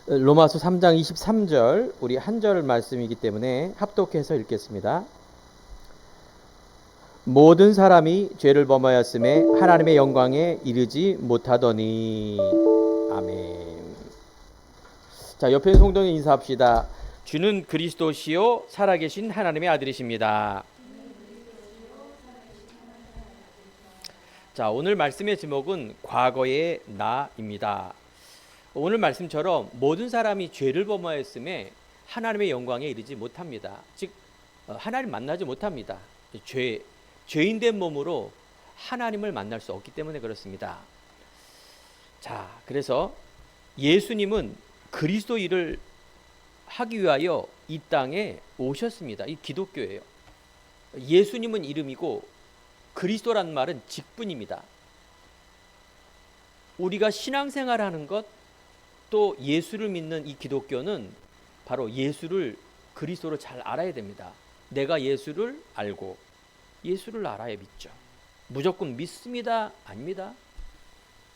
로마서 3장 23절 우리 한 절 말씀이기 때문에 합독해서 읽겠습니다. 모든 사람이 죄를 범하였음에 하나님의 영광에 이르지 못하더니. 아멘. 자, 옆에 있는 성도님 인사합시다. 주는 그리스도시요 살아계신 하나님의 아들이십니다. 자, 오늘 말씀의 제목은 과거의 나입니다. 오늘 말씀처럼 모든 사람이 죄를 범하였음에 하나님의 영광에 이르지 못합니다. 즉 하나님 만나지 못합니다. 죄인된 몸으로 하나님을 만날 수 없기 때문에 그렇습니다. 자, 그래서 예수님은 그리스도 일을 하기 위하여 이 땅에 오셨습니다. 이 기독교예요. 예수님은 이름이고 그리스도란 말은 직분입니다. 우리가 신앙생활하는 것, 또 예수를 믿는 이 기독교는 바로 예수를 그리스도로 잘 알아야 됩니다. 내가 예수를 알고 예수를 알아야 믿죠. 무조건 믿습니다? 아닙니다.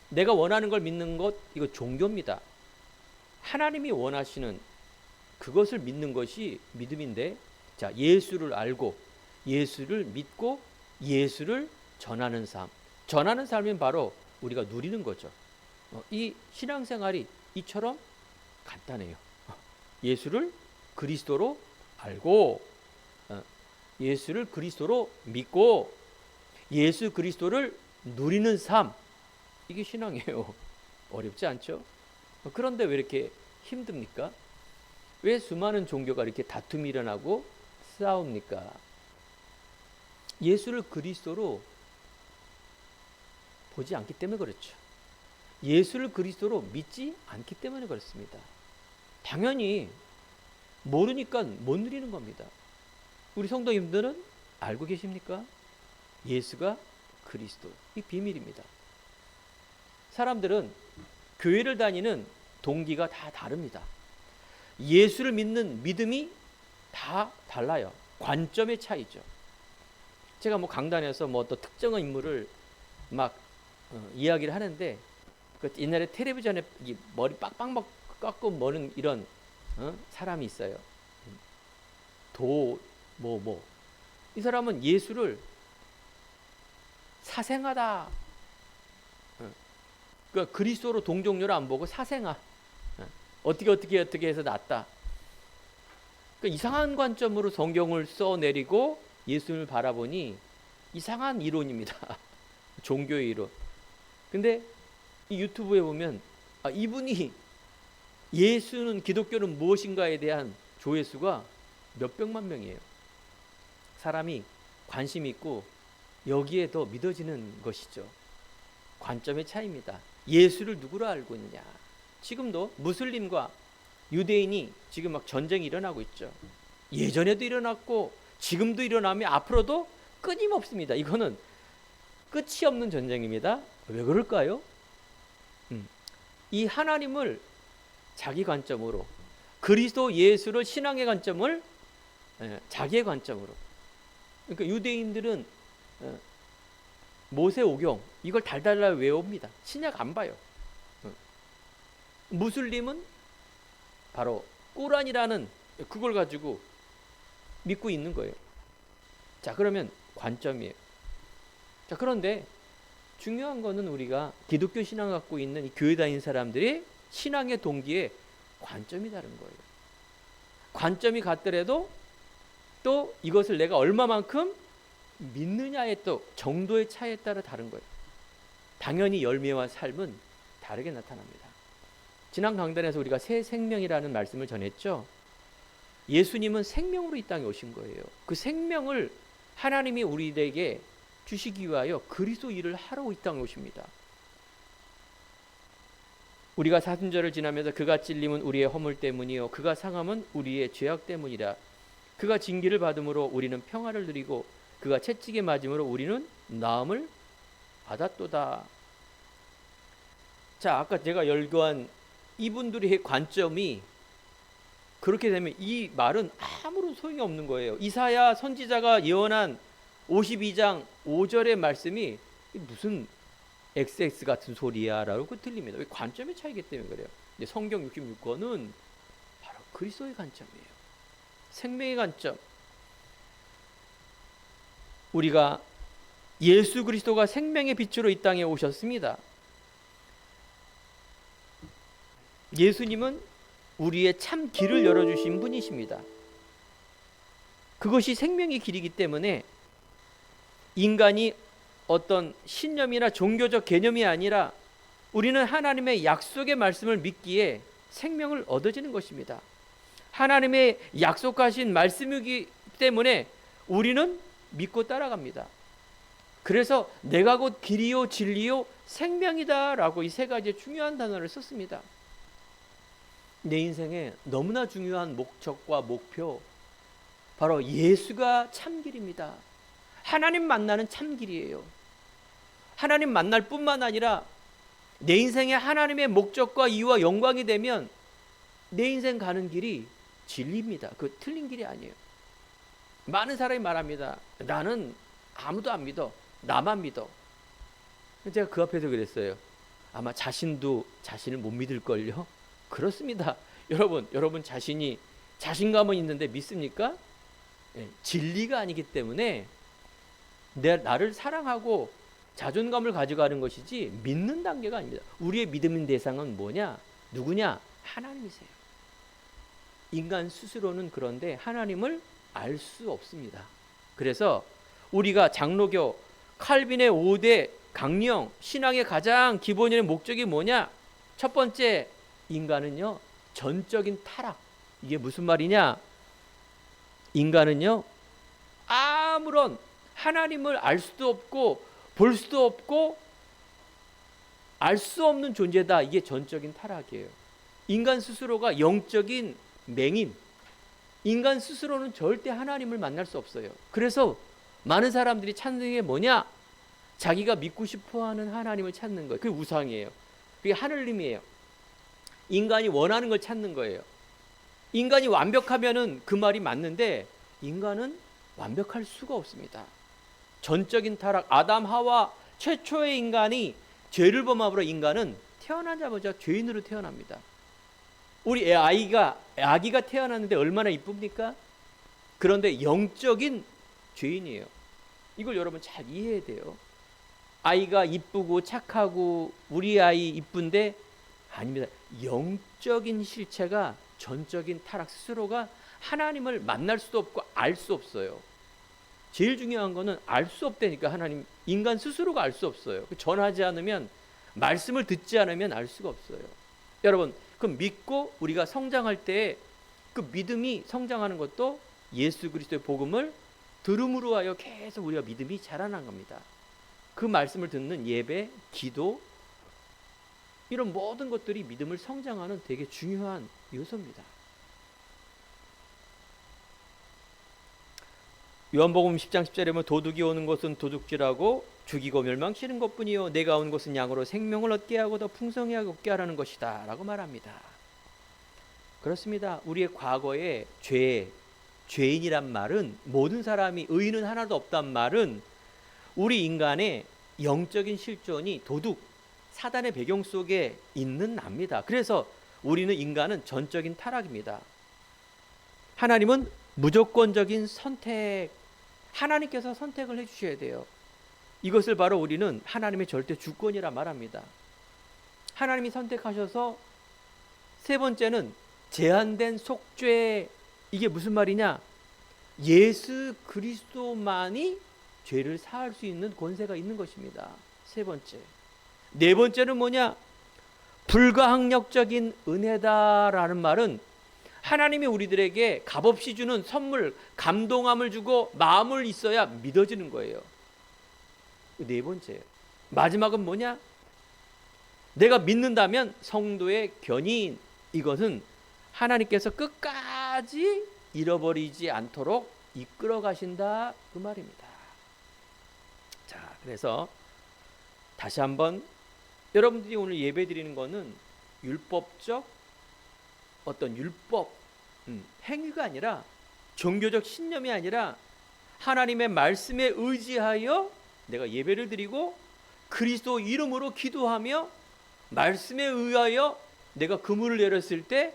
내가 원하는 걸 믿는 것, 이거 종교입니다. 하나님이 원하시는 그것을 믿는 것이 믿음인데, 자, 예수를 알고 예수를 믿고 예수를 전하는 삶. 전하는 삶은 바로 우리가 누리는 거죠. 이 신앙생활이 이처럼 간단해요. 예수를 그리스도로 알고 예수를 그리스도로 믿고 예수 그리스도를 누리는 삶, 이게 신앙이에요. 어렵지 않죠? 그런데 왜 이렇게 힘듭니까? 왜 수많은 종교가 이렇게 다툼이 일어나고 싸웁니까? 예수를 그리스도로 보지 않기 때문에 그렇죠. 예수를 그리스도로 믿지 않기 때문에 그렇습니다. 당연히 모르니까 못 누리는 겁니다. 우리 성도님들은 알고 계십니까? 예수가 그리스도, 이 비밀입니다. 사람들은 교회를 다니는 동기가 다 다릅니다. 예수를 믿는 믿음이 다 달라요. 관점의 차이죠. 제가 강단에서 또 특정한 인물을 막 이야기를 하는데, 그 옛날에 텔레비전에 머리 빡빡 깎고 머는 이런 사람이 있어요. 이 사람은 예수를 사생하다. 그러니까 그리스도로 동정녀를 안 보고 사생아. 어떻게 해서 낫다. 그러니까 이상한 관점으로 성경을 써내리고 예수를 바라보니 이상한 이론입니다. 종교의 이론. 근데 이 유튜브에 보면 이분이 예수는, 기독교는 무엇인가에 대한 조회수가 몇백만 명이에요. 사람이 관심이 있고 여기에 더 믿어지는 것이죠. 관점의 차이입니다. 예수를 누구로 알고 있냐. 지금도 무슬림과 유대인이 지금 막 전쟁이 일어나고 있죠. 예전에도 일어났고 지금도 일어나면 앞으로도 끊임없습니다. 이거는 끝이 없는 전쟁입니다. 왜 그럴까요? 이 하나님을 자기 관점으로, 그리스도 예수를 신앙의 관점을 자기의 관점으로. 그러니까 유대인들은 모세오경 이걸 달달달 외웁니다. 신약 안 봐요. 무슬림은 바로 꾸란이라는 그걸 가지고 믿고 있는 거예요. 자, 그러면 관점이에요. 자, 그런데 중요한 거는 우리가 기독교 신앙을 갖고 있는 이 교회 다니는 사람들이 신앙의 동기에 관점이 다른 거예요. 관점이 같더라도 또 이것을 내가 얼마만큼 믿느냐의 또 정도의 차이에 따라 다른 거예요. 당연히 열매와 삶은 다르게 나타납니다. 지난 강단에서 우리가 새 생명이라는 말씀을 전했죠. 예수님은 생명으로 이 땅에 오신 거예요. 그 생명을 하나님이 우리에게 주시기 위하여 그리스도 일을 하러 이 땅에 오십니다. 우리가 사순절을 지나면서 그가 찔림은 우리의 허물 때문이요 그가 상함은 우리의 죄악 때문이라. 그가 징계를 받음으로 우리는 평화를 누리고 그가 채찍에 맞음으로 우리는 나음을 받았도다. 자, 아까 제가 열거한 이분들의 관점이 그렇게 되면 이 말은 아무런 소용이 없는 거예요. 이사야 선지자가 예언한 52장 5절의 말씀이 무슨 XX 같은 소리야 라고 들립니다. 관점의 차이기 때문에 그래요. 성경 66권은 바로 그리스도의 관점이에요. 생명의 관점. 우리가 예수 그리스도가 생명의 빛으로 이 땅에 오셨습니다. 예수님은 우리의 참 길을 열어주신 분이십니다. 그것이 생명의 길이기 때문에 인간이 어떤 신념이나 종교적 개념이 아니라 우리는 하나님의 약속의 말씀을 믿기에 생명을 얻어지는 것입니다. 하나님의 약속하신 말씀이기 때문에 우리는 믿고 따라갑니다. 그래서 내가 곧 길이요 진리요 생명이다 라고 이 세 가지의 중요한 단어를 썼습니다. 내 인생에 너무나 중요한 목적과 목표, 바로 예수가 참길입니다. 하나님 만나는 참길이에요. 하나님 만날 뿐만 아니라 내 인생에 하나님의 목적과 이유와 영광이 되면 내 인생 가는 길이 진리입니다. 그 틀린 길이 아니에요. 많은 사람이 말합니다. 나는 아무도 안 믿어. 나만 믿어. 제가 그 앞에서 그랬어요. 아마 자신도 자신을 못 믿을걸요? 그렇습니다. 여러분 자신이 자신감은 있는데 믿습니까? 진리가 아니기 때문에 나를 사랑하고 자존감을 가져가는 것이지 믿는 단계가 아닙니다. 우리의 믿음의 대상은 뭐냐? 누구냐? 하나님이세요. 인간 스스로는 그런데 하나님을 알 수 없습니다. 그래서 우리가 장로교 칼빈의 5대 강령 신앙의 가장 기본적인 목적이 뭐냐? 첫 번째, 인간은요 전적인 타락. 이게 무슨 말이냐? 인간은요 아무런 하나님을 알 수도 없고 볼 수도 없고 알 수 없는 존재다. 이게 전적인 타락이에요. 인간 스스로가 영적인 맹인, 인간 스스로는 절대 하나님을 만날 수 없어요. 그래서 많은 사람들이 찾는 게 뭐냐? 자기가 믿고 싶어하는 하나님을 찾는 거예요. 그게 우상이에요. 그게 하느님이에요. 인간이 원하는 걸 찾는 거예요. 인간이 완벽하면은 그 말이 맞는데 인간은 완벽할 수가 없습니다. 전적인 타락, 아담 하와 최초의 인간이 죄를 범함으로 인간은 태어나자마자 죄인으로 태어납니다. 우리 아기가 태어났는데 얼마나 이쁩니까? 그런데 영적인 죄인이에요. 이걸 여러분 잘 이해해야 돼요. 아이가 이쁘고 착하고 우리 아이 이쁜데 아닙니다. 영적인 실체가 전적인 타락, 스스로가 하나님을 만날 수도 없고 알 수 없어요. 제일 중요한 거는 알 수 없다니까. 하나님, 인간 스스로가 알 수 없어요. 전하지 않으면, 말씀을 듣지 않으면 알 수가 없어요. 여러분, 그 믿고 우리가 성장할 때 그 믿음이 성장하는 것도 예수 그리스도의 복음을 들음으로 하여 계속 우리가 믿음이 자라난 겁니다. 그 말씀을 듣는 예배, 기도, 이런 모든 것들이 믿음을 성장하는 되게 중요한 요소입니다. 요한복음 10장 10절에 보면 도둑이 오는 것은 도둑질하고 죽이고 멸망시키는 것뿐이요 내가 온 것은 양으로 생명을 얻게 하고 더 풍성하게 얻게 하라는 것이다 라고 말합니다. 그렇습니다. 우리의 과거의 죄인이란 말은, 모든 사람이 의인은 하나도 없단 말은 우리 인간의 영적인 실존이 도둑, 사단의 배경 속에 있는 납니다. 그래서 우리는, 인간은 전적인 타락입니다. 하나님은 무조건적인 선택, 하나님께서 선택을 해주셔야 돼요. 이것을 바로 우리는 하나님의 절대 주권이라 말합니다. 하나님이 선택하셔서, 세 번째는 제한된 속죄. 이게 무슨 말이냐? 예수 그리스도만이 죄를 사할 수 있는 권세가 있는 것입니다. 세 번째. 네 번째는 뭐냐? 불가항력적인 은혜다라는 말은 하나님이 우리들에게 값없이 주는 선물, 감동함을 주고 마음을 있어야 믿어지는 거예요. 네 번째예요. 마지막은 뭐냐? 내가 믿는다면 성도의 견인. 이것은 하나님께서 끝까지 잃어버리지 않도록 이끌어 가신다, 그 말입니다. 자, 그래서 다시 한번, 여러분들이 오늘 예배 드리는 거는 율법적 어떤 율법 행위가 아니라, 종교적 신념이 아니라 하나님의 말씀에 의지하여 내가 예배를 드리고 그리스도 이름으로 기도하며 말씀에 의하여 내가 그물을 내렸을 때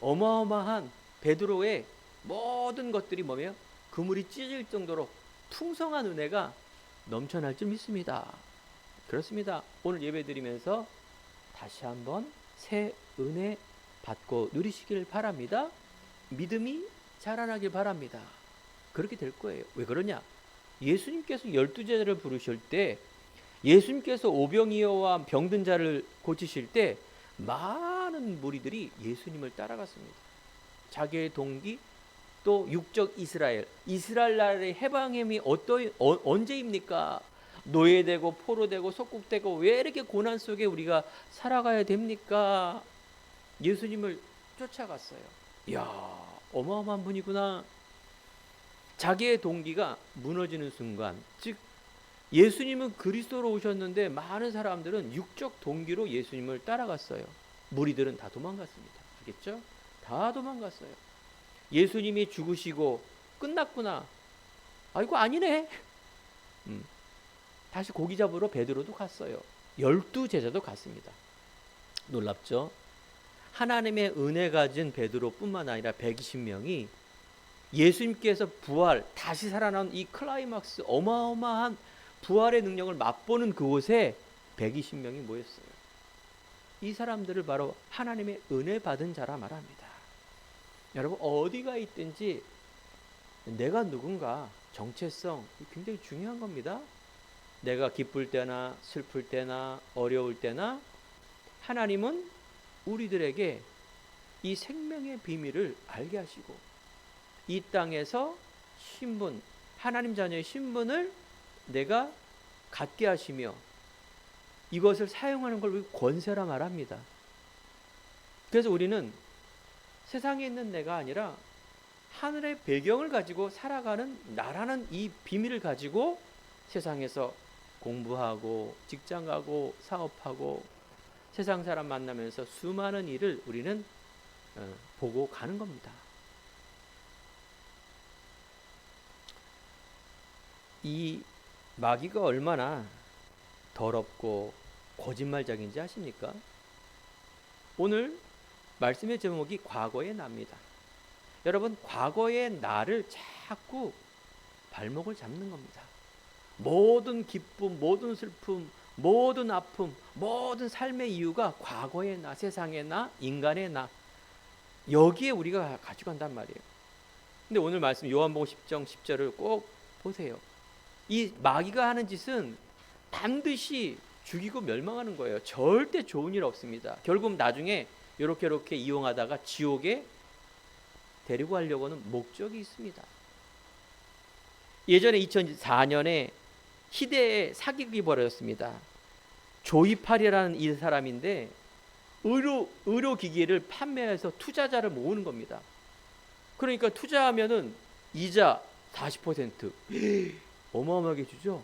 어마어마한 베드로의 모든 것들이 뭐며 그물이 찢어질 정도로 풍성한 은혜가 넘쳐날 줄 믿습니다. 그렇습니다. 오늘 예배드리면서 다시 한번 새 은혜 받고 누리시길 바랍니다. 믿음이 자라나길 바랍니다. 그렇게 될 거예요. 왜 그러냐? 예수님께서 12제자를 부르실 때, 예수님께서 오병이어와 병든 자를 고치실 때 많은 무리들이 예수님을 따라갔습니다. 자기의 동기, 또 육적 이스라엘 나라의 해방임이 언제입니까? 노예되고 포로되고 속국되고 왜 이렇게 고난 속에 우리가 살아가야 됩니까? 예수님을 쫓아갔어요. 이야, 어마어마한 분이구나. 자기의 동기가 무너지는 순간, 즉 예수님은 그리스도로 오셨는데 많은 사람들은 육적 동기로 예수님을 따라갔어요. 무리들은 다 도망갔습니다. 알겠죠? 다 도망갔어요. 예수님이 죽으시고 끝났구나. 아이고 아니네. 다시 고기 잡으러 베드로도 갔어요. 12제자도 갔습니다. 놀랍죠? 하나님의 은혜 가진 베드로뿐만 아니라 120명이 예수님께서 부활, 다시 살아난 이 클라이막스, 어마어마한 부활의 능력을 맛보는 그곳에 120명이 모였어요. 이 사람들을 바로 하나님의 은혜 받은 자라 말합니다. 여러분, 어디가 있든지 내가 누군가, 정체성 굉장히 중요한 겁니다. 내가 기쁠 때나 슬플 때나 어려울 때나 하나님은 우리들에게 이 생명의 비밀을 알게 하시고 이 땅에서 신분, 하나님 자녀의 신분을 내가 갖게 하시며 이것을 사용하는 걸 권세라 말합니다. 그래서 우리는 세상에 있는 내가 아니라 하늘의 배경을 가지고 살아가는 나라는 이 비밀을 가지고 세상에서 공부하고 직장 가고 사업하고 세상 사람 만나면서 수많은 일을 우리는 보고 가는 겁니다. 이 마귀가 얼마나 더럽고 거짓말적인지 아십니까? 오늘 말씀의 제목이 과거의 나입니다. 여러분, 과거의 나를 자꾸 발목을 잡는 겁니다. 모든 기쁨, 모든 슬픔, 모든 아픔, 모든 삶의 이유가 과거의 나, 세상의 나, 인간의 나, 여기에 우리가 가져간단 말이에요. 근데 오늘 말씀 요한복음 10장 10절을 꼭 보세요. 이 마귀가 하는 짓은 반드시 죽이고 멸망하는 거예요. 절대 좋은 일 없습니다. 결국 나중에 이렇게 이용하다가 지옥에 데리고 가려고 하는 목적이 있습니다. 예전에 2004년에 희대에 사기극이 벌어졌습니다. 조이팔이라는 이 사람인데 의료기기를 판매해서 투자자를 모으는 겁니다. 그러니까 투자하면은 이자 40% 어마어마하게 주죠.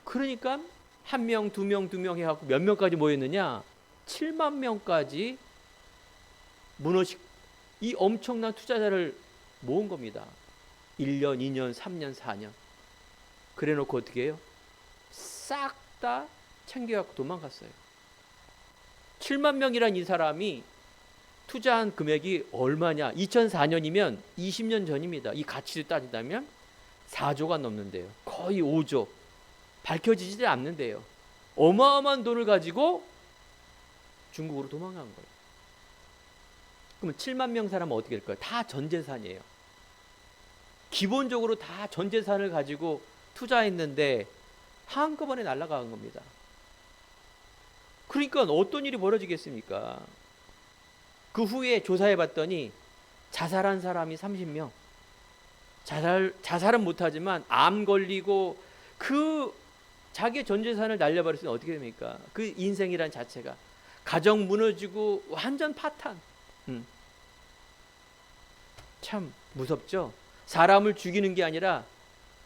그러니까 한 명, 두 명 해갖고 몇 명까지 모였느냐? 7만 명까지 이 엄청난 투자자를 모은 겁니다. 1년, 2년, 3년, 4년. 그래 놓고 어떻게 해요? 싹 다 챙겨갖고 도망갔어요. 7만 명이란 이 사람이 투자한 금액이 얼마냐? 2004년이면 20년 전입니다. 이 가치를 따지자면 4조가 넘는데요. 거의 5조. 밝혀지지 않는데요. 어마어마한 돈을 가지고 중국으로 도망간 거예요. 그러면 7만 명 사람은 어떻게 될까요? 다 전재산이에요. 기본적으로 다 전재산을 가지고 투자했는데 한꺼번에 날아간 겁니다. 그러니까 어떤 일이 벌어지겠습니까? 그 후에 조사해 봤더니 자살한 사람이 30명. 자살은 못하지만 암 걸리고 그 자기의 전재산을 날려버렸으면 어떻게 됩니까? 그 인생이란 자체가 가정 무너지고 완전 파탄. 참 무섭죠? 사람을 죽이는 게 아니라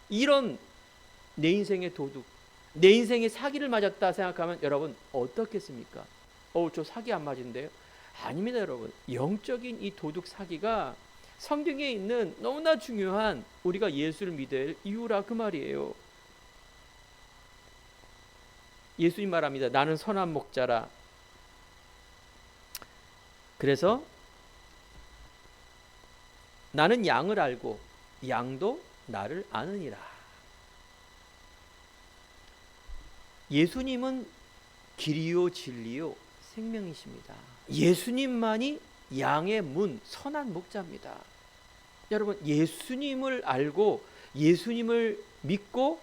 이런 내 인생의 도둑, 내 인생의 사기를 맞았다 생각하면 여러분 어떻겠습니까? 저 사기 안 맞은데요? 아닙니다, 여러분. 영적인 이 도둑 사기가 성경에 있는 너무나 중요한 우리가 예수를 믿어야 할 이유라 그 말이에요. 예수님 말합니다. 나는 선한 목자라. 그래서 나는 양을 알고 양도 나를 아느니라. 예수님은 길이요 진리요 생명이십니다. 예수님만이 양의 문, 선한 목자입니다. 여러분, 예수님을 알고 예수님을 믿고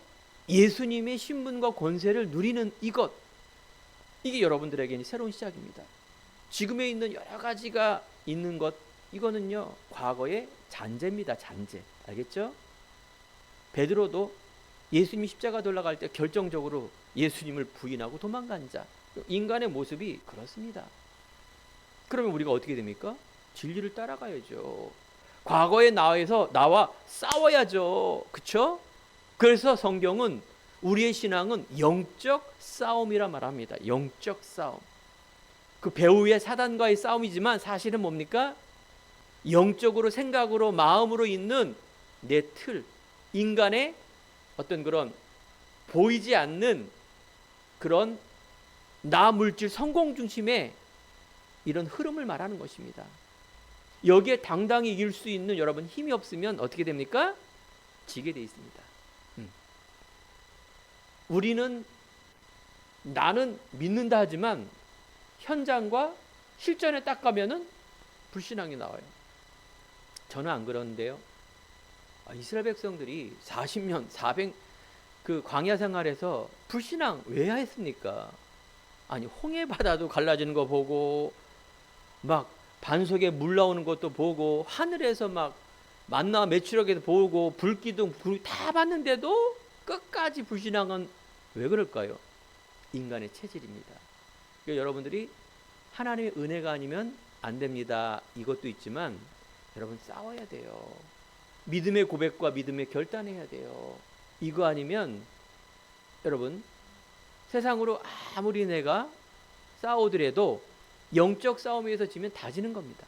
예수님의 신분과 권세를 누리는 이게 여러분들에게는 새로운 시작입니다. 지금에 있는 여러 가지가 있는 것, 이거는요 과거의 잔재입니다. 잔재. 알겠죠? 베드로도 예수님이 십자가 돌아갈 때 결정적으로 예수님을 부인하고 도망간 자. 인간의 모습이 그렇습니다. 그러면 우리가 어떻게 됩니까? 진리를 따라가야죠. 과거의 나와 싸워야죠. 그렇죠? 그래서 성경은 우리의 신앙은 영적 싸움이라 말합니다. 영적 싸움. 그 배후의 사단과의 싸움이지만 사실은 뭡니까? 영적으로, 생각으로, 마음으로 있는 내 틀, 인간의 어떤 그런 보이지 않는 그런 나 물질 성공 중심의 이런 흐름을 말하는 것입니다. 여기에 당당히 이길 수 있는 여러분 힘이 없으면 어떻게 됩니까? 지게 돼 있습니다. 나는 믿는다 하지만 현장과 실전에 딱 가면은 불신앙이 나와요. 저는 안 그러는데요. 이스라엘 백성들이 40년, 400 그 광야 생활에서 불신앙 왜 했습니까? 아니, 홍해 바다도 갈라지는 거 보고 막 반석에 물 나오는 것도 보고 하늘에서 막 만나 매출하게도 보고 불기둥 다 봤는데도 끝까지 불신앙은 왜 그럴까요? 인간의 체질입니다. 그러니까 여러분들이 하나님의 은혜가 아니면 안 됩니다. 이것도 있지만 여러분 싸워야 돼요. 믿음의 고백과 믿음의 결단해야 돼요. 이거 아니면 여러분 세상으로 아무리 내가 싸우더라도 영적 싸움에서 지면 다 지는 겁니다.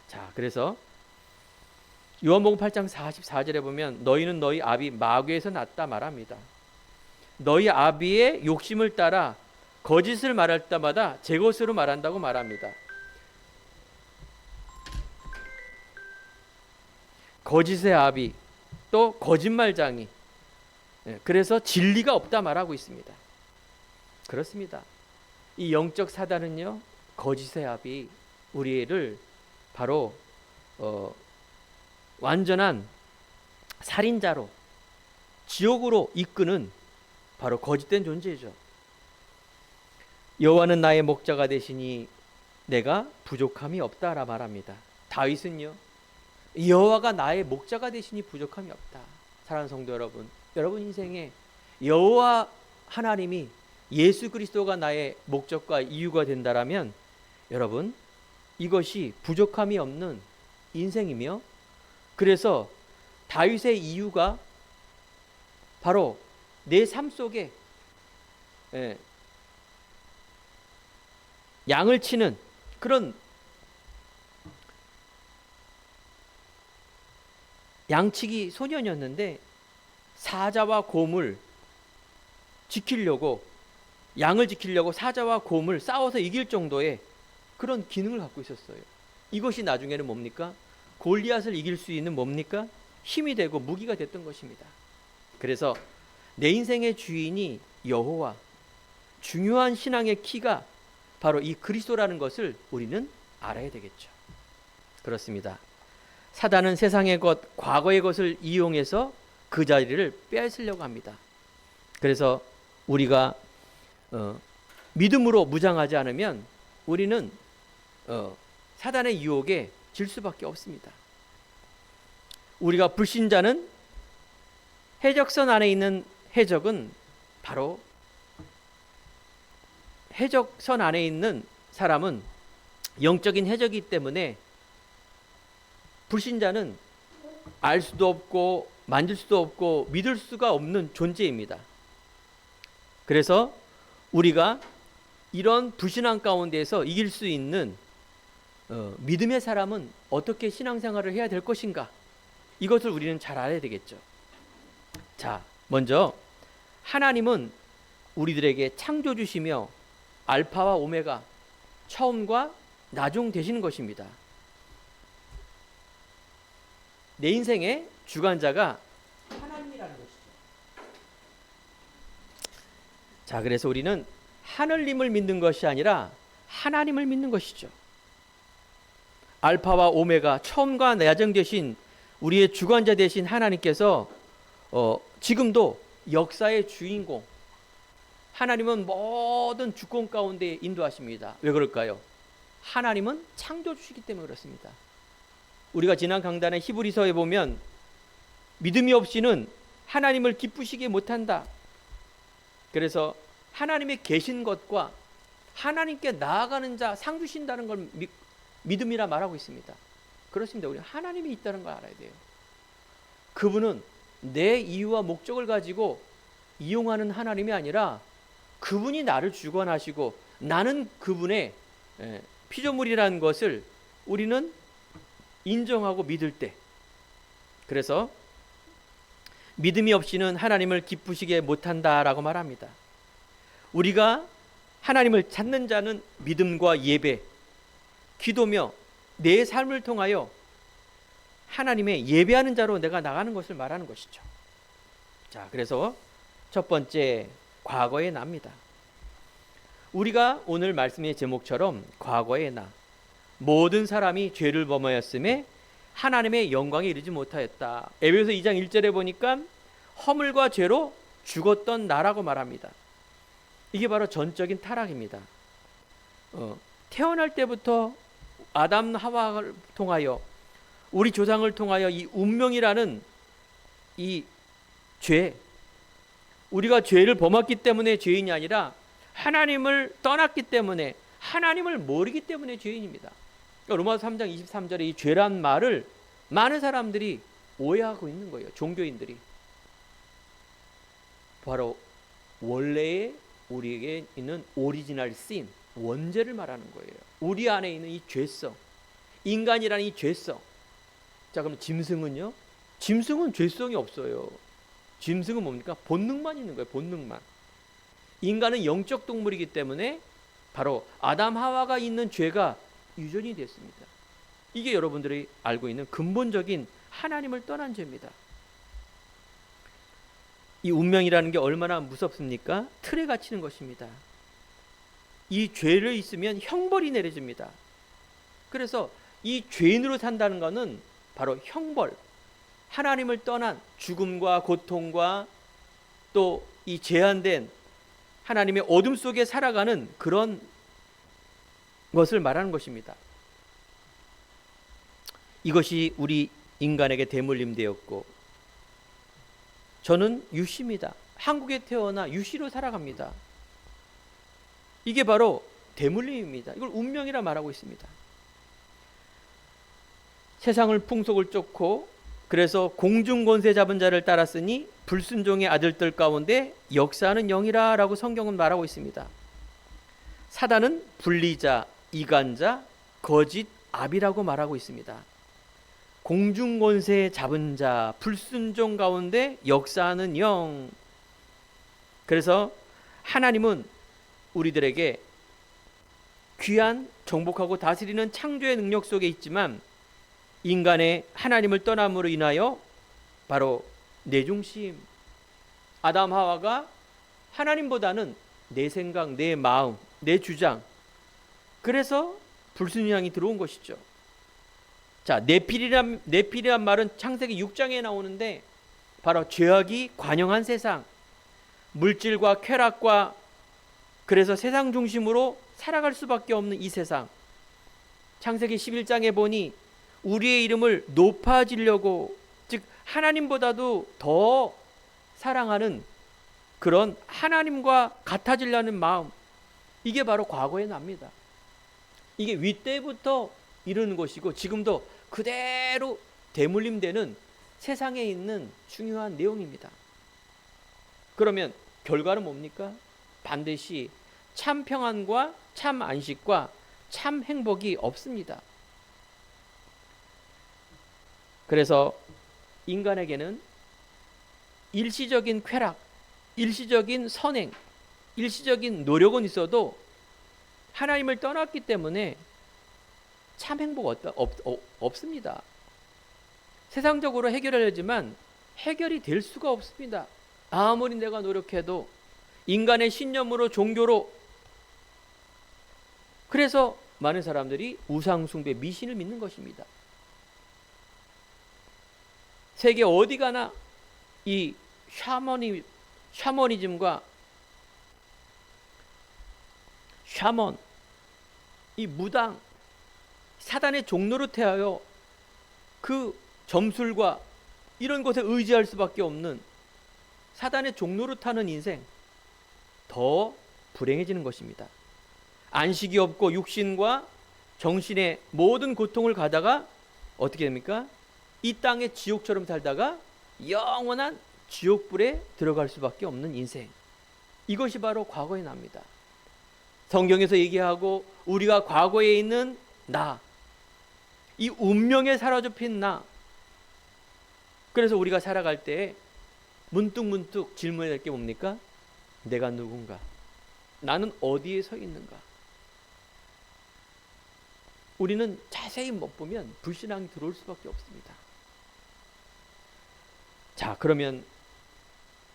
자, 그래서 요한복음 8장 44절에 보면 너희는 너희 아비 마귀에서 났다 말합니다. 너희 아비의 욕심을 따라 거짓을 말할 때마다 제 것으로 말한다고 말합니다. 거짓의 아비, 또 거짓말장이. 그래서 진리가 없다 말하고 있습니다. 그렇습니다. 이 영적 사단은요, 거짓의 아비, 우리를 바로 완전한 살인자로 지옥으로 이끄는 바로 거짓된 존재죠. 여호와는 나의 목자가 되시니 내가 부족함이 없다라 말합니다. 다윗은요, 여호와가 나의 목자가 되시니 부족함이 없다. 사랑하는 성도 여러분, 여러분 인생에 여호와 하나님이 예수 그리스도가 나의 목적과 이유가 된다라면 여러분 이것이 부족함이 없는 인생이며, 그래서 다윗의 이유가 바로 내 삶 속에 양을 치는 그런 양치기 소년이었는데 사자와 곰을 지키려고, 양을 지키려고 사자와 곰을 싸워서 이길 정도의 그런 기능을 갖고 있었어요. 이것이 나중에는 뭡니까? 골리앗을 이길 수 있는 뭡니까? 힘이 되고 무기가 됐던 것입니다. 그래서 내 인생의 주인이 여호와, 중요한 신앙의 키가 바로 이 그리스도라는 것을 우리는 알아야 되겠죠. 그렇습니다. 사단은 세상의 것, 과거의 것을 이용해서 그 자리를 빼앗으려고 합니다. 그래서 우리가 믿음으로 무장하지 않으면 우리는 사단의 유혹에 질 수밖에 없습니다. 우리가 불신자는 해적선 안에 있는 해적은 바로 해적선 안에 있는 사람은 영적인 해적이기 때문에 불신자는 알 수도 없고 만질 수도 없고 믿을 수가 없는 존재입니다. 그래서 우리가 이런 불신앙 가운데서 이길 수 있는 믿음의 사람은 어떻게 신앙생활을 해야 될 것인가, 이것을 우리는 잘 알아야 되겠죠. 자, 먼저 하나님은 우리들에게 창조주시며 알파와 오메가, 처음과 나중 되시는 것입니다. 내 인생의 주관자가 하나님이라는 것이죠. 자, 그래서 우리는 하늘님을 믿는 것이 아니라 하나님을 믿는 것이죠. 알파와 오메가, 처음과 나중 되신 우리의 주관자 되신 하나님께서 지금도 역사의 주인공, 하나님은 모든 주권 가운데 인도하십니다. 왜 그럴까요? 하나님은 창조주시기 때문에 그렇습니다. 우리가 지난 강단의 히브리서에 보면 믿음이 없이는 하나님을 기쁘시게 못한다. 그래서 하나님의 계신 것과 하나님께 나아가는 자 상 주신다는 걸 믿음이라 말하고 있습니다. 그렇습니다. 우리 하나님이 있다는 걸 알아야 돼요. 그분은 내 이유와 목적을 가지고 이용하는 하나님이 아니라 그분이 나를 주관하시고 나는 그분의 피조물이라는 것을 우리는 인정하고 믿을 때, 그래서 믿음이 없이는 하나님을 기쁘시게 못한다라고 말합니다. 우리가 하나님을 찾는 자는 믿음과 예배, 기도며 내 삶을 통하여 하나님의 예배하는 자로 내가 나가는 것을 말하는 것이죠. 자, 그래서 첫 번째, 과거의 나입니다. 우리가 오늘 말씀의 제목처럼 과거의 나, 모든 사람이 죄를 범하였음에 하나님의 영광에 이르지 못하였다. 에베소 2장 1절에 보니까 허물과 죄로 죽었던 나라고 말합니다. 이게 바로 전적인 타락입니다. 태어날 때부터 아담 하와를 통하여 우리 조상을 통하여 이 운명이라는 이 죄, 우리가 죄를 범했기 때문에 죄인이 아니라 하나님을 떠났기 때문에, 하나님을 모르기 때문에 죄인입니다. 로마서 3장 23절에 이 죄란 말을 많은 사람들이 오해하고 있는 거예요. 종교인들이. 바로 원래의 우리에게 있는 오리지널 신, 원죄를 말하는 거예요. 우리 안에 있는 이 죄성, 인간이라는 이 죄성. 자, 그럼 짐승은요? 짐승은 죄성이 없어요. 짐승은 뭡니까? 본능만 있는 거예요. 본능만. 인간은 영적 동물이기 때문에 바로 아담 하와가 있는 죄가 유전이 됐습니다. 이게 여러분들이 알고 있는 근본적인 하나님을 떠난 죄입니다. 이 운명이라는 게 얼마나 무섭습니까? 틀에 갇히는 것입니다. 이 죄를 있으면 형벌이 내려집니다. 그래서 이 죄인으로 산다는 것은 바로 형벌, 하나님을 떠난 죽음과 고통과 또 이 제한된 하나님의 어둠 속에 살아가는 그런 것을 말하는 것입니다. 이것이 우리 인간에게 대물림되었고, 저는 유씨입니다. 한국에 태어나 유씨로 살아갑니다. 이게 바로 대물림입니다. 이걸 운명이라 말하고 있습니다. 세상을 풍속을 쫓고 그래서 공중권세 잡은 자를 따랐으니 불순종의 아들들 가운데 역사하는 영이라 라고 성경은 말하고 있습니다. 사단은 분리자, 이간자, 거짓, 압이라고 말하고 있습니다. 공중권세 잡은 자, 불순종 가운데 역사하는 영. 그래서 하나님은 우리들에게 귀한 정복하고 다스리는 창조의 능력 속에 있지만 인간의 하나님을 떠남으로 인하여 바로 내 중심, 아담 하와가 하나님보다는 내 생각, 내 마음, 내 주장, 그래서 불순종이 들어온 것이죠. 자, 네필이란 말은 창세기 6장에 나오는데 바로 죄악이 관영한 세상, 물질과 쾌락과 그래서 세상 중심으로 살아갈 수밖에 없는 이 세상. 창세기 11장에 보니 우리의 이름을 높아지려고, 즉 하나님보다도 더 사랑하는 그런 하나님과 같아지려는 마음, 이게 바로 과거의 납니다. 이게 윗때부터 이루는 것이고 지금도 그대로 대물림되는 세상에 있는 중요한 내용입니다. 그러면 결과는 뭡니까? 반드시 참 평안과 참 안식과 참 행복이 없습니다. 그래서 인간에게는 일시적인 쾌락, 일시적인 선행, 일시적인 노력은 있어도 하나님을 떠났기 때문에 참 행복 없습니다. 세상적으로 해결하려지만 해결이 될 수가 없습니다. 아무리 내가 노력해도 인간의 신념으로 종교로. 그래서 많은 사람들이 우상숭배, 미신을 믿는 것입니다. 세계 어디 가나 이 샤머니즘과 샤먼, 이 무당, 사단의 종로로 태하여 그 점술과 이런 것에 의지할 수밖에 없는 사단의 종로로 타는 인생, 더 불행해지는 것입니다. 안식이 없고 육신과 정신의 모든 고통을 가다가 어떻게 됩니까? 이 땅의 지옥처럼 살다가 영원한 지옥불에 들어갈 수밖에 없는 인생. 이것이 바로 과거의 나입니다. 성경에서 얘기하고 우리가 과거에 있는 나, 이 운명에 사로잡힌 나. 그래서 우리가 살아갈 때 문득문득 질문해야 될 게 뭡니까? 내가 누군가? 나는 어디에 서 있는가? 우리는 자세히 못 보면 불신앙이 들어올 수밖에 없습니다. 자, 그러면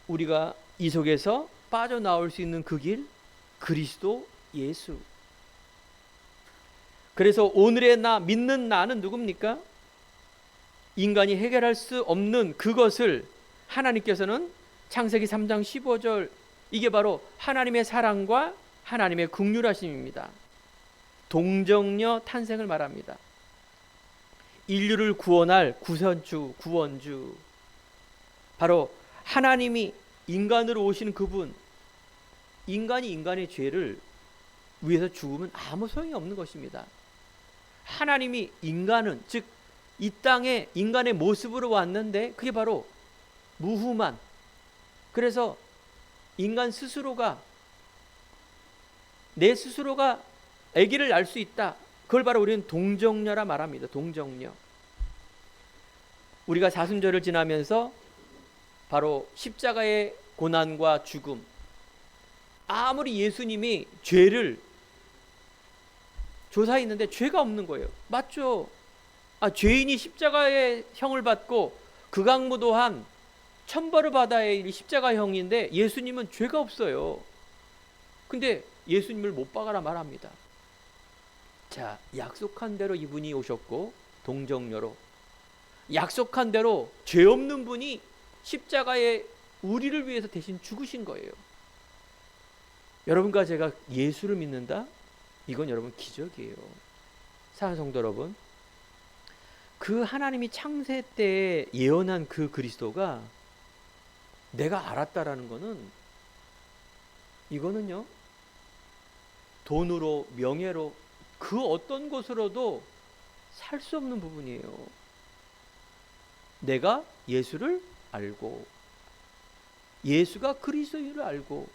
우리가 이 속에서 빠져나올 수 있는 그 길, 그리스도 예수. 그래서 오늘의 나, 믿는 나는 누굽니까? 인간이 해결할 수 없는 그것을 하나님께서는 창세기 3장 15절, 이게 바로 하나님의 사랑과 하나님의 긍휼하심입니다. 동정녀 탄생을 말합니다. 인류를 구원할 구선주, 구원주. 바로 하나님이 인간으로 오신 그분. 인간이 인간의 죄를 위해서 죽으면 아무 소용이 없는 것입니다. 하나님이 인간은, 즉 이 땅에 인간의 모습으로 왔는데 그게 바로 무후만. 그래서 인간 스스로가, 내 스스로가 아기를 낳을 수 있다. 그걸 바로 우리는 동정녀라 말합니다. 동정녀. 우리가 사순절을 지나면서 바로 십자가의 고난과 죽음, 아무리 예수님이 죄를 조사했는데 죄가 없는 거예요. 맞죠? 죄인이 십자가의 형을 받고 극악무도한 천벌을 받아야 할 십자가형인데 예수님은 죄가 없어요. 근데 예수님을 못 박아라 말합니다. 자, 약속한 대로 이분이 오셨고 동정녀로 약속한 대로 죄 없는 분이 십자가에 우리를 위해서 대신 죽으신 거예요. 여러분과 제가 예수를 믿는다? 이건 여러분 기적이에요. 사랑하는 성도 여러분, 그 하나님이 창세 때 예언한 그 그리스도가 내가 알았다라는 거는, 이거는요 돈으로, 명예로, 그 어떤 것으로도 살 수 없는 부분이에요. 내가 예수를 알고, 예수가 그리스도를 알고,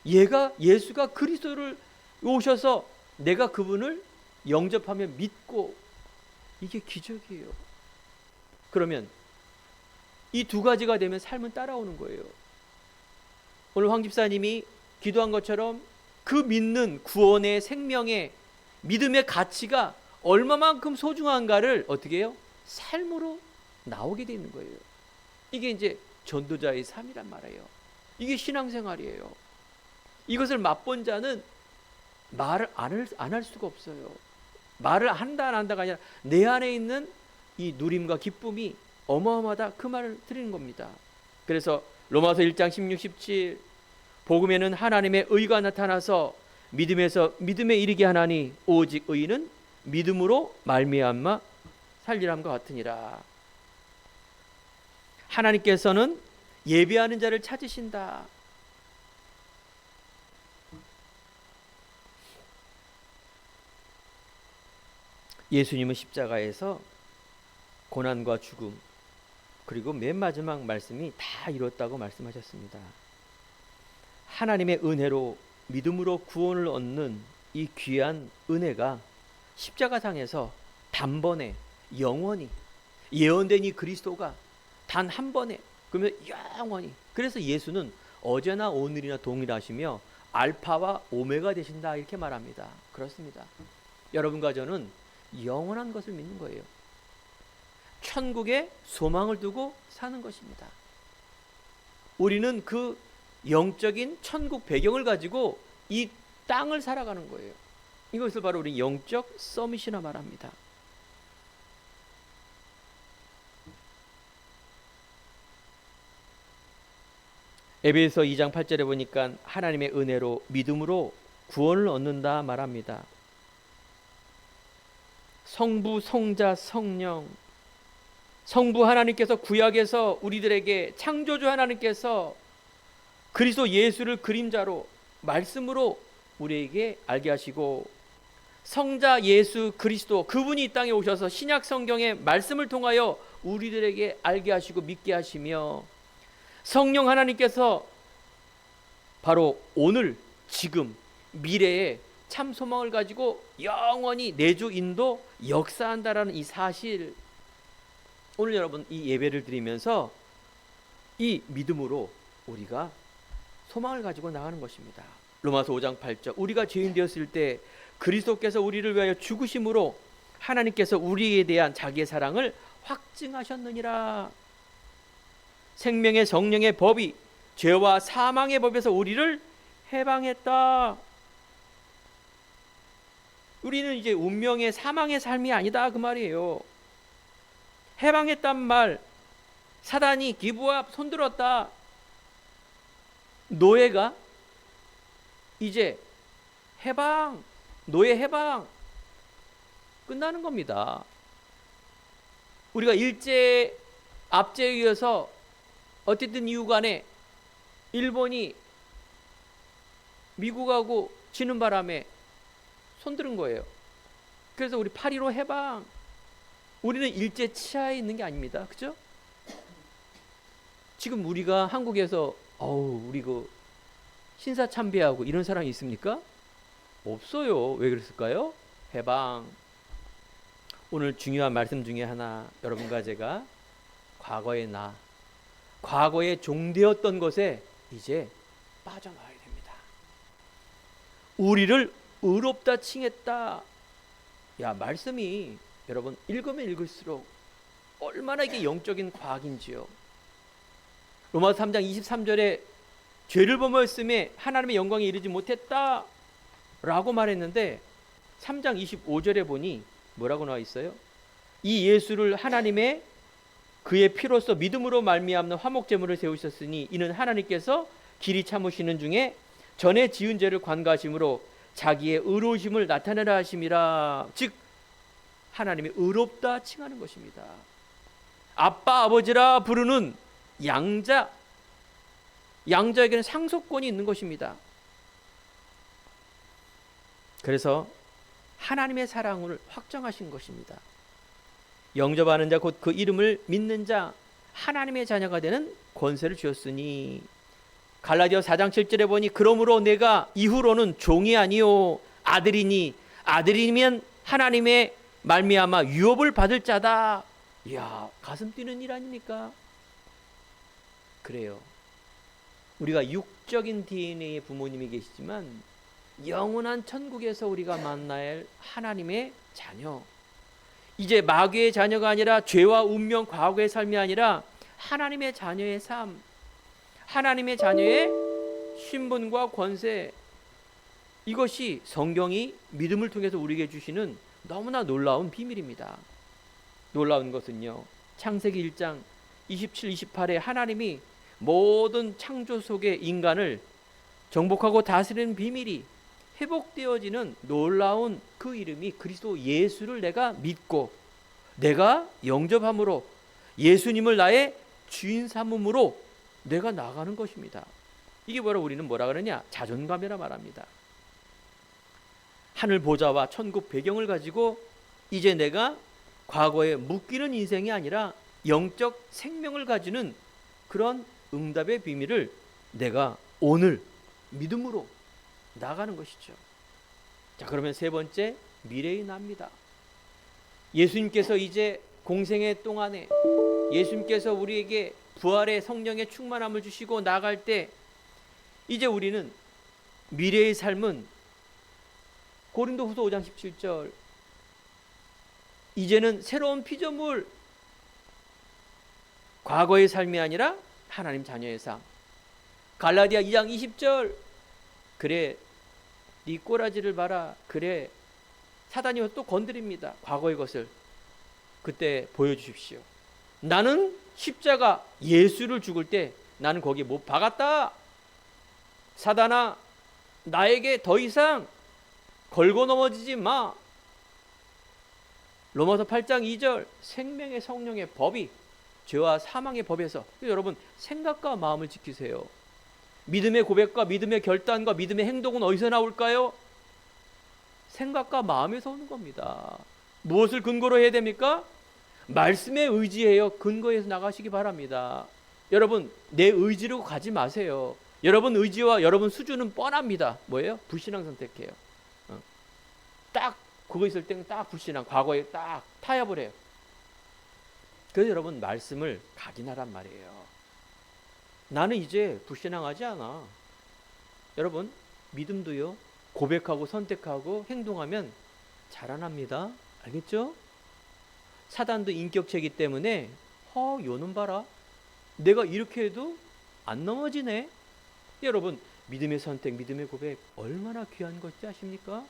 예수가 그리스도를 오셔서 내가 그분을 영접하며 믿고, 이게 기적이에요. 그러면 이 두 가지가 되면 삶은 따라오는 거예요. 오늘 황 집사님이 기도한 것처럼 그 믿는 구원의 생명의 믿음의 가치가 얼마만큼 소중한가를 어떻게 해요? 삶으로 나오게 되는 거예요. 이게 이제 전도자의 삶이란 말이에요. 이게 신앙생활이에요. 이것을 맛본 자는 말을 안 할 수가 없어요. 말을 한다 안 한다가 아니라 내 안에 있는 이 누림과 기쁨이 어마어마하다, 그 말을 드리는 겁니다. 그래서 로마서 1장 16, 17 복음에는 하나님의 의가 나타나서 믿음에 이르게 하나니 오직 의인은 믿음으로 말미암아 살리람과 같으니라. 하나님께서는 예배하는 자를 찾으신다. 예수님은 십자가에서 고난과 죽음, 그리고 맨 마지막 말씀이 다 이뤘다고 말씀하셨습니다. 하나님의 은혜로 믿음으로 구원을 얻는 이 귀한 은혜가 십자가상에서 단번에 영원히 예언된 이 그리스도가 단 한 번에, 그러면 영원히. 그래서 예수는 어제나 오늘이나 동일하시며 알파와 오메가 되신다, 이렇게 말합니다. 그렇습니다. 여러분과 저는 영원한 것을 믿는 거예요. 천국에 소망을 두고 사는 것입니다. 우리는 그 영적인 천국 배경을 가지고 이 땅을 살아가는 거예요. 이것을 바로 우리 영적 서밋이라 말합니다. 에베소 2장 8절에 보니까 하나님의 은혜로 믿음으로 구원을 얻는다 말합니다. 성부, 성자, 성령, 성부 하나님께서 구약에서 우리들에게 창조주 하나님께서 그리스도 예수를 그림자로 말씀으로 우리에게 알게 하시고, 성자 예수 그리스도 그분이 이 땅에 오셔서 신약 성경의 말씀을 통하여 우리들에게 알게 하시고 믿게 하시며, 성령 하나님께서 바로 오늘 지금 미래에 참 소망을 가지고 영원히 내주 인도 역사한다라는 이 사실, 오늘 여러분 이 예배를 드리면서 이 믿음으로 우리가 소망을 가지고 나가는 것입니다. 로마서 5장 8절, 우리가 죄인 되었을 때 그리스도께서 우리를 위하여 죽으심으로 하나님께서 우리에 대한 자기의 사랑을 확증하셨느니라. 생명의 성령의 법이 죄와 사망의 법에서 우리를 해방했다. 우리는 이제 운명의 사망의 삶이 아니다 그 말이에요. 해방했단 말, 사단이 기부합 손들었다. 노예가 이제 해방, 노예 해방 끝나는 겁니다. 우리가 일제 압제에 의해서 어쨌든 이유 간에 일본이 미국하고 지는 바람에 손들은 거예요. 그래서 우리 8.15 해방, 우리는 일제 치하에 있는 게 아닙니다. 그죠? 지금 우리가 한국에서 우리 그 신사 참배하고 이런 사람이 있습니까? 없어요. 왜 그랬을까요? 해방. 오늘 중요한 말씀 중에 하나, 여러분과 제가 과거의 과거에 종되었던 것에 이제 빠져나와야 됩니다. 우리를 의롭다 칭했다. 야, 말씀이 여러분 읽으면 읽을수록 얼마나 이게 영적인 과학인지요. 로마서 3장 23절에 죄를 범하였음에 하나님의 영광에 이르지 못했다 라고 말했는데, 3장 25절에 보니 뭐라고 나와 있어요? 이 예수를 하나님의 그의 피로써 믿음으로 말미암는 화목제물을 세우셨으니 이는 하나님께서 길이 참으시는 중에 전에 지은 죄를 관가하심으로 자기의 의로우심을 나타내라 하심이라. 즉 하나님이 의롭다 칭하는 것입니다. 아빠 아버지라 부르는 양자에게는 상속권이 있는 것입니다. 그래서 하나님의 사랑을 확정하신 것입니다. 영접하는 자 곧 그 이름을 믿는 자 하나님의 자녀가 되는 권세를 주었으니, 갈라디아 4장 7절에 보니 그러므로 내가 이후로는 종이 아니요 아들이니 아들이면 하나님의 말미암아 유업을 받을 자다. 이야, 가슴 뛰는 일 아닙니까? 그래요. 우리가 육적인 DNA의 부모님이 계시지만 영원한 천국에서 우리가 만날 하나님의 자녀, 이제 마귀의 자녀가 아니라 죄와 운명 과거의 삶이 아니라 하나님의 자녀의 삶, 하나님의 자녀의 신분과 권세, 이것이 성경이 믿음을 통해서 우리에게 주시는 너무나 놀라운 비밀입니다. 놀라운 것은요, 창세기 1장 27, 28에 하나님이 모든 창조 속의 인간을 정복하고 다스리는 비밀이 회복되어지는 놀라운 그 이름이 그리스도 예수를 내가 믿고 내가 영접함으로 예수님을 나의 주인 삼음으로 내가 나가는 것입니다. 이게 바로 우리는 뭐라 그러냐? 자존감이라 말합니다. 하늘 보좌와 천국 배경을 가지고 이제 내가 과거에 묶이는 인생이 아니라 영적 생명을 가지는 그런 응답의 비밀을 내가 오늘 믿음으로 나가는 것이죠. 자, 그러면 세 번째, 미래의 나입니다. 예수님께서 이제 공생의 동안에 예수님께서 우리에게 부활의 성령의 충만함을 주시고 나갈 때 이제 우리는 미래의 삶은 고린도후서 5장 17절 이제는 새로운 피조물, 과거의 삶이 아니라 하나님 자녀의 삶. 갈라디아 2장 20절, 그래 네 꼬라지를 봐라. 그래, 사단이 또 건드립니다. 과거의 것을 그때 보여주십시오. 나는 십자가 예수를 죽을 때 나는 거기에 못 박았다. 사단아, 나에게 더 이상 걸고 넘어지지 마. 로마서 8장 2절, 생명의 성령의 법이 죄와 사망의 법에서, 여러분 생각과 마음을 지키세요. 믿음의 고백과 믿음의 결단과 믿음의 행동은 어디서 나올까요? 생각과 마음에서 오는 겁니다. 무엇을 근거로 해야 됩니까? 말씀에 의지해요. 근거해서 나가시기 바랍니다. 여러분, 내 의지로 가지 마세요. 여러분 의지와 여러분 수준은 뻔합니다. 뭐예요? 불신앙 선택해요. 딱 그거 있을 때는 딱 불신앙, 과거에 딱 타협을 해요. 그래서 여러분 말씀을 각인하란 말이에요. 나는 이제 불신앙하지 않아. 여러분, 믿음도요, 고백하고 선택하고 행동하면 자라납니다. 알겠죠? 사단도 인격체이기 때문에 요놈 봐라, 내가 이렇게 해도 안 넘어지네. 여러분, 믿음의 선택, 믿음의 고백 얼마나 귀한 것인지 아십니까?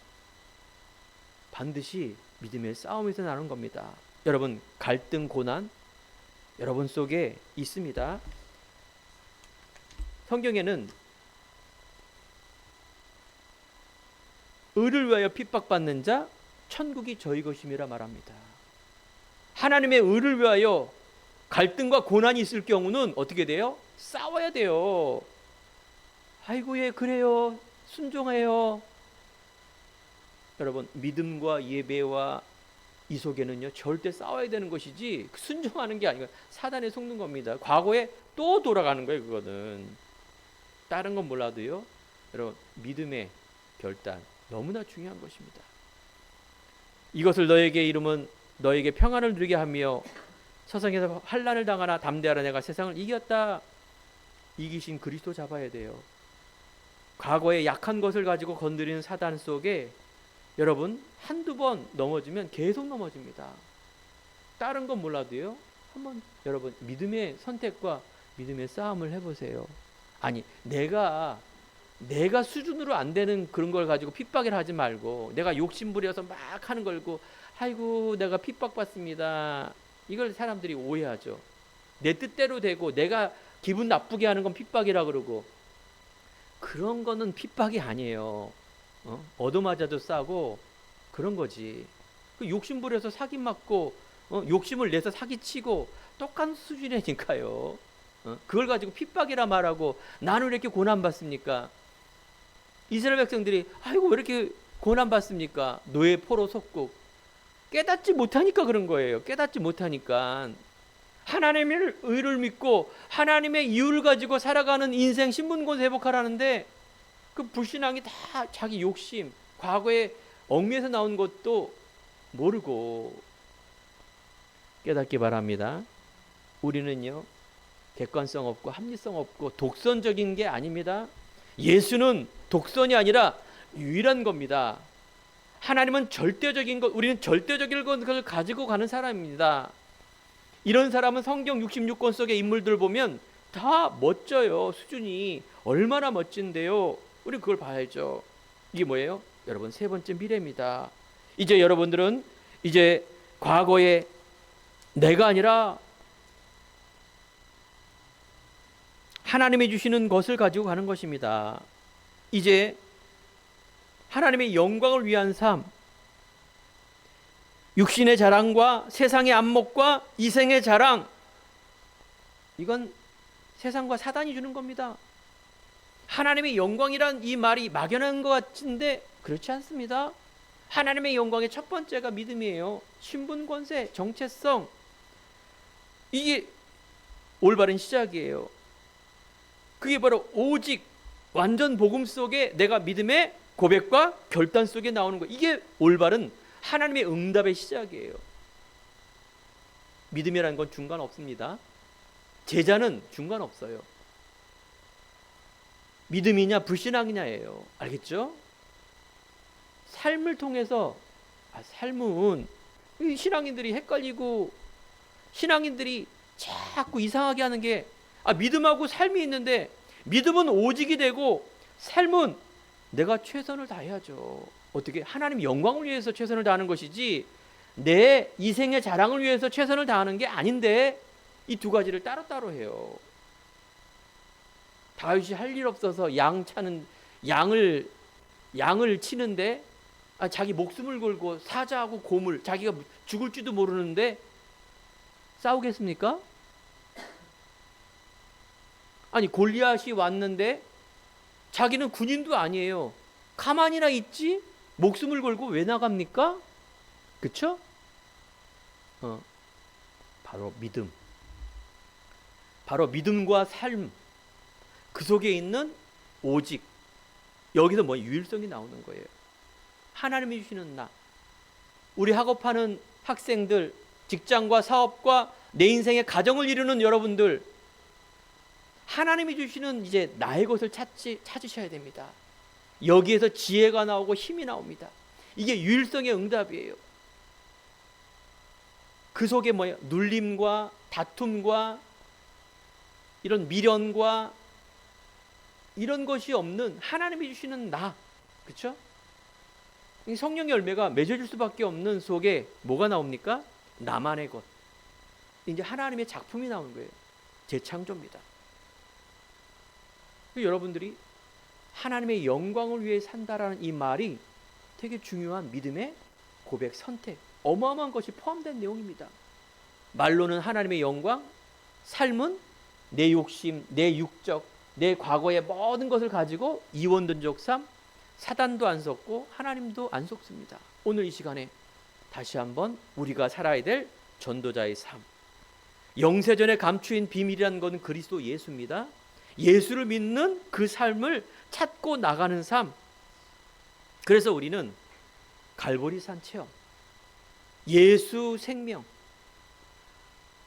반드시 믿음의 싸움에서 나는 겁니다. 여러분, 갈등, 고난 여러분 속에 있습니다. 성경에는 의를 위하여 핍박받는 자 천국이 저희 것임이라 말합니다. 하나님의 의를 위하여 갈등과 고난이 있을 경우는 어떻게 돼요? 싸워야 돼요. 아이고, 예, 그래요, 순종해요. 여러분, 믿음과 예배와 이 속에는요, 절대 싸워야 되는 것이지 순종하는 게 아니고 사단에 속는 겁니다. 과거에 또 돌아가는 거예요. 그거는 다른 건 몰라도요, 여러분, 믿음의 결단 너무나 중요한 것입니다. 이것을 너에게 이루면 너에게 평안을 누리게 하며 서성에서 환난을 당하나 담대하라. 내가 세상을 이겼다. 이기신 그리스도 잡아야 돼요. 과거에 약한 것을 가지고 건드리는 사단 속에 여러분 한두 번 넘어지면 계속 넘어집니다. 다른 건 몰라도요, 한번 여러분 믿음의 선택과 믿음의 싸움을 해보세요. 아니, 내가 수준으로 안 되는 그런 걸 가지고 핍박을 하지 말고, 내가 욕심부려서 막 하는 걸고, 아이고 내가 핍박받습니다, 이걸 사람들이 오해하죠. 내 뜻대로 되고 내가 기분 나쁘게 하는 건 핍박이라 그러고, 그런 거는 핍박이 아니에요. 얻어맞아도 싸고 그런 거지. 그 욕심부려서 사기 맞고 욕심을 내서 사기치고 똑같은 수준이니까요. 그걸 가지고 핍박이라 말하고 나는 왜 이렇게 고난받습니까? 이스라엘 백성들이 아이고 왜 이렇게 고난받습니까? 노예 포로 속국. 깨닫지 못하니까 그런 거예요. 깨닫지 못하니까. 하나님의 의를 믿고 하나님의 이유를 가지고 살아가는 인생 신분권 회복하라는데, 그 불신앙이 다 자기 욕심, 과거에 얽매에서 나온 것도 모르고. 깨닫기 바랍니다. 우리는요, 객관성 없고 합리성 없고 독선적인 게 아닙니다. 예수는 독선이 아니라 유일한 겁니다. 하나님은 절대적인 것, 우리는 절대적인 것을 가지고 가는 사람입니다. 이런 사람은 성경 66권 속의 인물들 보면 다 멋져요. 수준이 얼마나 멋진데요. 우리 그걸 봐야죠. 이게 뭐예요? 여러분, 세 번째 미래입니다. 이제 여러분들은 이제 과거에 내가 아니라 하나님이 주시는 것을 가지고 가는 것입니다. 이제 하나님의 영광을 위한 삶, 육신의 자랑과 세상의 안목과 이생의 자랑, 이건 세상과 사단이 주는 겁니다. 하나님의 영광이란 이 말이 막연한 것 같은데 그렇지 않습니다. 하나님의 영광의 첫 번째가 믿음이에요. 신분, 권세, 정체성, 이게 올바른 시작이에요. 그게 바로 오직 완전 복음 속에 내가 믿음의 고백과 결단 속에 나오는 거, 이게 올바른 하나님의 응답의 시작이에요. 믿음이라는 건 중간 없습니다. 제자는 중간 없어요. 믿음이냐 불신앙이냐예요. 알겠죠? 삶을 통해서 삶은 이 신앙인들이 헷갈리고 신앙인들이 자꾸 이상하게 하는 게 믿음하고 삶이 있는데 믿음은 오직이 되고 삶은 내가 최선을 다해야죠. 어떻게? 하나님 영광을 위해서 최선을 다하는 것이지 내 이생의 자랑을 위해서 최선을 다하는 게 아닌데 이 두 가지를 따로따로 해요. 다윗이 할 일 없어서 양을 치는데 자기 목숨을 걸고 사자하고 곰을 자기가 죽을지도 모르는데 싸우겠습니까? 아니 골리앗이 왔는데 자기는 군인도 아니에요. 가만히나 있지? 목숨을 걸고 왜 나갑니까? 그쵸? 바로 믿음. 바로 믿음과 삶. 그 속에 있는 오직. 여기서 유일성이 나오는 거예요. 하나님이 주시는 나. 우리 학업하는 학생들, 직장과 사업과 내 인생의 가정을 이루는 여러분들, 하나님이 주시는 이제 나의 것을 찾으셔야 됩니다. 여기에서 지혜가 나오고 힘이 나옵니다. 이게 유일성의 응답이에요. 그 속에 눌림과 다툼과 이런 미련과 이런 것이 없는 하나님이 주시는 나. 그렇죠? 성령의 열매가 맺어질 수밖에 없는 속에 뭐가 나옵니까? 나만의 것. 이제 하나님의 작품이 나오는 거예요. 재창조입니다. 여러분들이 하나님의 영광을 위해 산다라는 이 말이 되게 중요한 믿음의 고백, 선택, 어마어마한 것이 포함된 내용입니다. 말로는 하나님의 영광, 삶은 내 욕심, 내 육적, 내 과거의 모든 것을 가지고 이원론적 삶, 사단도 안 속고 하나님도 안 속습니다. 오늘 이 시간에 다시 한번 우리가 살아야 될 전도자의 삶, 영세전에 감추인 비밀이라는 것은 그리스도 예수입니다. 예수를 믿는 그 삶을 찾고 나가는 삶. 그래서 우리는 갈보리산 체험, 예수 생명,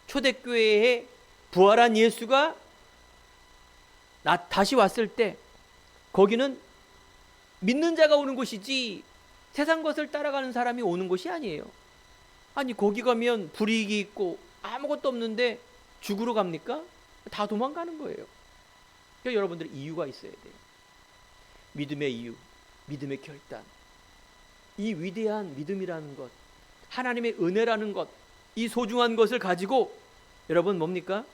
초대교회에 부활한 예수가 다시 왔을 때 거기는 믿는 자가 오는 곳이지 세상 것을 따라가는 사람이 오는 곳이 아니에요. 아니 거기 가면 불이익이 있고 아무것도 없는데 죽으러 갑니까? 다 도망가는 거예요. 그러니까 여러분들 이유가 있어야 돼요. 믿음의 이유, 믿음의 결단. 이 위대한 믿음이라는 것, 하나님의 은혜라는 것, 이 소중한 것을 가지고 여러분 뭡니까?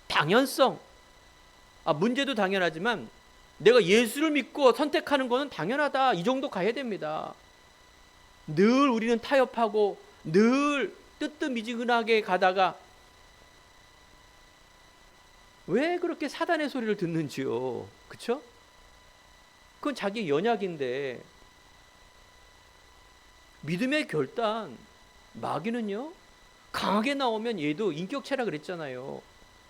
당연성. 문제도 당연하지만 내가 예수를 믿고 선택하는 것은 당연하다. 이 정도 가야 됩니다. 늘 우리는 타협하고 늘 뜨뜻미지근하게 가다가 왜 그렇게 사단의 소리를 듣는지요. 그렇죠? 그건 자기 연약인데 믿음의 결단, 마귀는요 강하게 나오면 얘도 인격체라 그랬잖아요.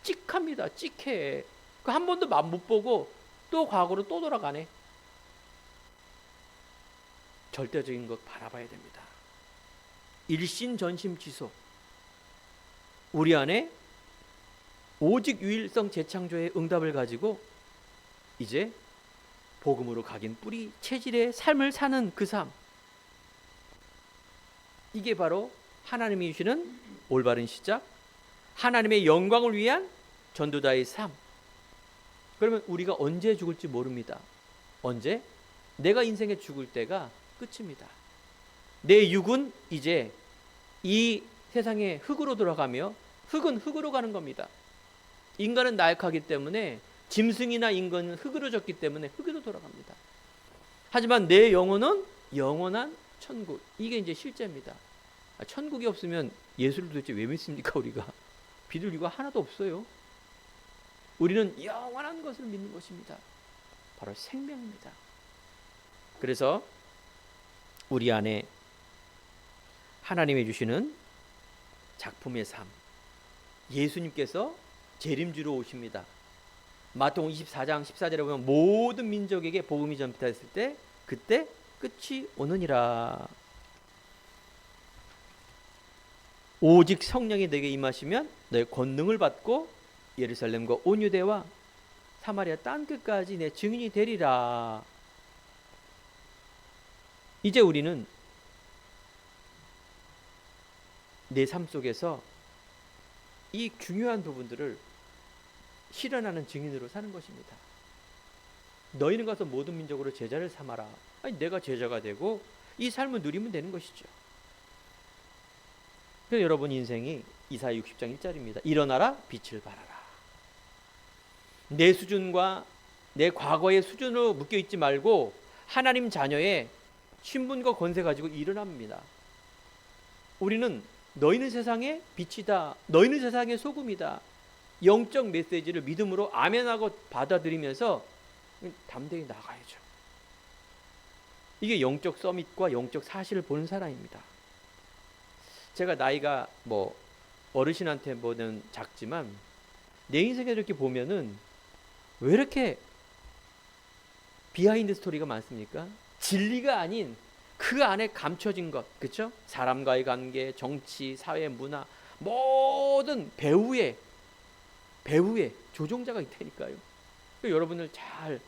찍합니다. 찍해. 한 번도 맛 못 보고 또 과거로 또 돌아가네. 절대적인 것 바라봐야 됩니다. 일신전심지속. 우리 안에 오직 유일성 재창조의 응답을 가지고 이제 복음으로 각인 뿌리 체질의 삶을 사는 그 삶. 이게 바로 하나님이 주시는 올바른 시작, 하나님의 영광을 위한 전도자의 삶. 그러면 우리가 언제 죽을지 모릅니다. 언제? 내가 인생에 죽을 때가 끝입니다. 내 육은 이제 이 세상의 흙으로 돌아가며 흙은 흙으로 가는 겁니다. 인간은 나약하기 때문에 짐승이나 인간은 흙으로 졌기 때문에 흙으로 돌아갑니다. 하지만 내 영혼은 영원한 천국. 이게 이제 실제입니다. 천국이 없으면 예수를 도대체 왜 믿습니까? 우리가 믿을 이유가 하나도 없어요. 우리는 영원한 것을 믿는 것입니다. 바로 생명입니다. 그래서 우리 안에 하나님이 주시는 작품의 삶, 예수님께서 재림주로 오십니다. 마태복음 24장 14절에 보면 모든 민족에게 복음이 전파됐을 때 그때 끝이 오느니라. 오직 성령이 내게 임하시면 너의 권능을 받고 예루살렘과 온 유대와 사마리아 땅 끝까지 내 증인이 되리라. 이제 우리는 내 삶 속에서 이 중요한 부분들을 실현하는 증인으로 사는 것입니다. 너희는 가서 모든 민족으로 제자를 삼아라. 아니, 내가 제자가 되고 이 삶을 누리면 되는 것이죠. 그래서 여러분 인생이 이사야 60장 1절입니다. 일어나라, 빛을 발하라. 내 수준과 내 과거의 수준으로 묶여있지 말고 하나님 자녀의 신분과 권세 가지고 일어납니다. 우리는 너희는 세상의 빛이다, 너희는 세상의 소금이다, 영적 메시지를 믿음으로 아멘하고 받아들이면서 담대히 나가야죠. 이게 영적 서밋과 영적 사실을 보는 사람입니다. 제가 나이가 뭐 어르신한테 보는 작지만 내 인생에 이렇게 보면은 왜 이렇게 비하인드 스토리가 많습니까? 진리가 아닌 그 안에 감춰진 것, 그렇죠? 사람과의 관계, 정치, 사회, 문화, 모든 배후에 조종자가 있다니까요. 여러분들 잘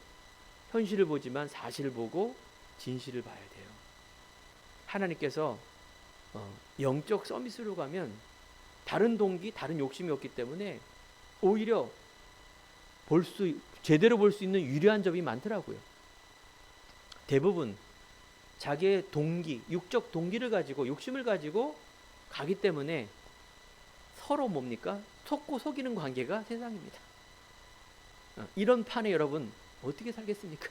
현실을 보지만 사실을 보고 진실을 봐야 돼요. 하나님께서 영적 서밋으로 가면 다른 동기, 다른 욕심이 없기 때문에 오히려 제대로 볼 수 있는 유리한 점이 많더라고요. 대부분 자기의 동기, 육적 동기를 가지고 욕심을 가지고 가기 때문에 서로 뭡니까? 속고 속이는 관계가 세상입니다. 이런 판에 여러분 어떻게 살겠습니까?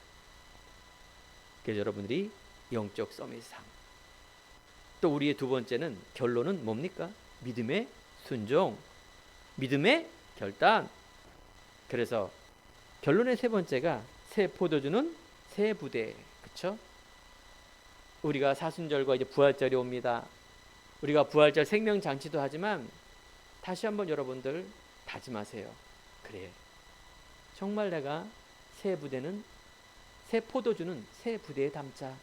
그래서 여러분들이 영적 서밋 삶. 또 우리의 두 번째는 결론은 뭡니까? 믿음의 순종, 믿음의 결단. 그래서 결론의 세 번째가 새 포도주는 새 부대. 그렇죠? 우리가 사순절과 이제 부활절이 옵니다. 우리가 부활절 생명잔치도 하지만 다시 한번 여러분들 다짐하세요. 그래, 정말 내가 새 포도주는 새 부대에 담자.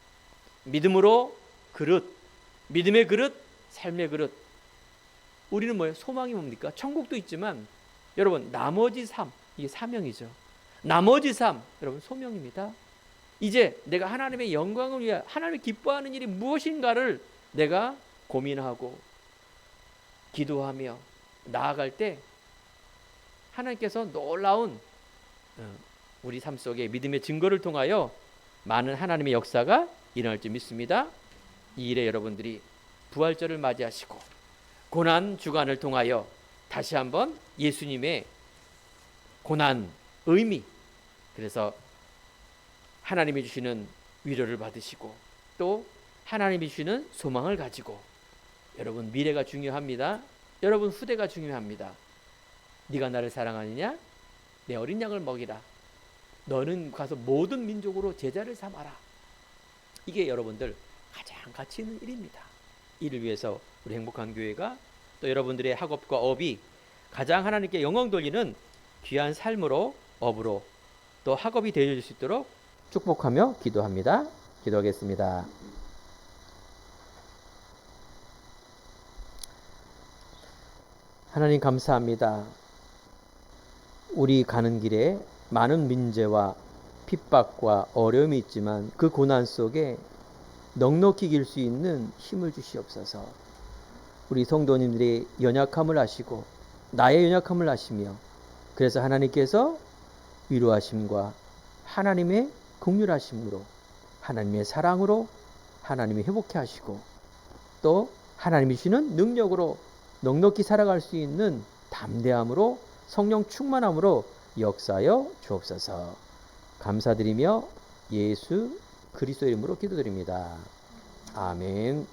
믿음으로 그릇, 믿음의 그릇, 삶의 그릇. 우리는 뭐예요? 소망이 뭡니까? 천국도 있지만 여러분 나머지 삶, 이게 사명이죠. 나머지 삶, 여러분 소명입니다. 이제 내가 하나님의 영광을 위해 하나님이 기뻐하는 일이 무엇인가를 내가 고민하고 기도하며 나아갈 때 하나님께서 놀라운 우리 삶 속에 믿음의 증거를 통하여 많은 하나님의 역사가 일어날 줄 믿습니다. 이 일에 여러분들이 부활절을 맞이하시고 고난 주간을 통하여 다시 한번 예수님의 고난 의미, 그래서 하나님이 주시는 위로를 받으시고 또 하나님이 주시는 소망을 가지고, 여러분 미래가 중요합니다. 여러분 후대가 중요합니다. 네가 나를 사랑하느냐? 내 어린 양을 먹이라. 너는 가서 모든 민족으로 제자를 삼아라. 이게 여러분들 가장 가치 있는 일입니다. 이를 위해서 우리 행복한 교회가 또 여러분들의 학업과 업이 가장 하나님께 영광 돌리는 귀한 삶으로, 업으로 또 학업이 되어질 수 있도록 축복하며 기도합니다. 기도하겠습니다. 하나님 감사합니다. 우리 가는 길에 많은 문제와 핍박과 어려움이 있지만 그 고난 속에 넉넉히 이길 수 있는 힘을 주시옵소서. 우리 성도님들이 연약함을 아시고 나의 연약함을 아시며, 그래서 하나님께서 위로하심과 하나님의 긍휼하심으로, 하나님의 사랑으로 하나님이 회복해 하시고 또 하나님이 주시는 능력으로 넉넉히 살아갈 수 있는 담대함으로, 성령 충만함으로 역사하여 주옵소서. 감사드리며 예수 그리스도의 이름으로 기도드립니다. 아멘.